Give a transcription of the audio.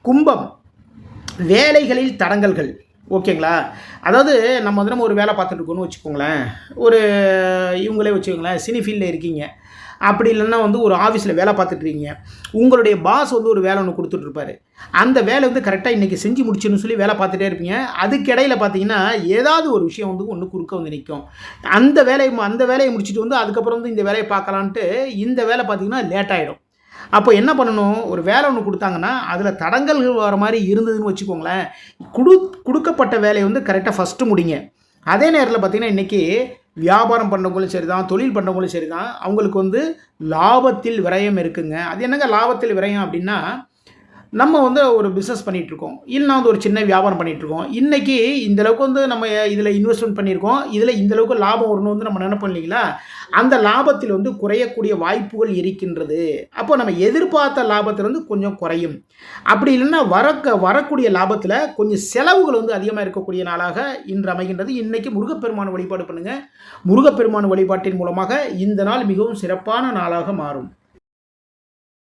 கும்பம், வேலைகளில் தடங்கல்கள். ஓகேங்களா? அதாவது நம்ம ஒரு வேலை பார்த்துட்டு இருக்கோம்னு வச்சுக்கோங்களேன். ஒரு இவங்களே வச்சுக்கோங்களேன், சினி ஃபீல்டில் இருக்கீங்க. அப்படி இல்லைன்னா ஒரு ஆஃபீஸில் வேலை பார்த்துட்ருக்கீங்க. உங்களுடைய பாஸ் ஒரு வேலை ஒன்று கொடுத்துட்ருப்பாரு. அந்த வேலை கரெக்டாக இன்றைக்கி செஞ்சு முடிச்சுன்னு சொல்லி வேலை பார்த்துட்டே இருப்பீங்க. அதுக்கிடையில் பார்த்தீங்கன்னா ஏதாவது ஒரு விஷயம் ஒன்று குறுக்க நிற்கும். அந்த வேலையை முடிச்சுட்டு அதுக்கப்புறம் இந்த வேலையை பார்க்கலான்ட்டு இந்த வேலை பார்த்தீங்கன்னா லேட் ஆகிடும். அப்போ என்ன பண்ணணும், ஒரு வேலை ஒன்று கொடுத்தாங்கன்னா அதில் தடங்கல்கள் வர மாதிரி இருந்ததுன்னு வச்சுக்கோங்களேன், கொடுக்கப்பட்ட வேலையை கரெக்டாக ஃபஸ்ட்டு முடிங்க. அதே நேரத்தில் பார்த்தீங்கன்னா இன்றைக்கி வியாபாரம் பண்ணுறவங்களும் சரி தான், தொழில் பண்ணுறவங்களும் சரி தான், அவங்களுக்கு லாபத்தில் விரயம் இருக்குங்க. அது என்னங்க லாபத்தில் விரயம் அப்படின்னா, நம்ம ஒரு பிஸ்னஸ் பண்ணிகிட்ருக்கோம், இல்லைனா ஒரு சின்ன வியாபாரம் பண்ணிகிட்ருக்கோம். இன்றைக்கி இந்தளவுக்கு நம்ம இதில் இன்வெஸ்ட்மெண்ட் பண்ணியிருக்கோம், இதில் இந்தளவுக்கு லாபம் வரணும்னு நம்ம நினைப்போம் இல்லைங்களா? அந்த லாபத்தில் குறையக்கூடிய வாய்ப்புகள் இருக்கின்றது. அப்போ நம்ம எதிர்பார்த்த லாபத்தில் கொஞ்சம் குறையும். அப்படி இல்லைன்னா வரக்கூடிய லாபத்தில் கொஞ்சம் செலவுகள் அதிகமாக இருக்கக்கூடிய நாளாக இன்று அமைகின்றது. இன்றைக்கி முருகப்பெருமான வழிபாடு பண்ணுங்கள். முருகப்பெருமான வழிபாட்டின் மூலமாக இந்த நாள் மிகவும் சிறப்பான நாளாக மாறும்.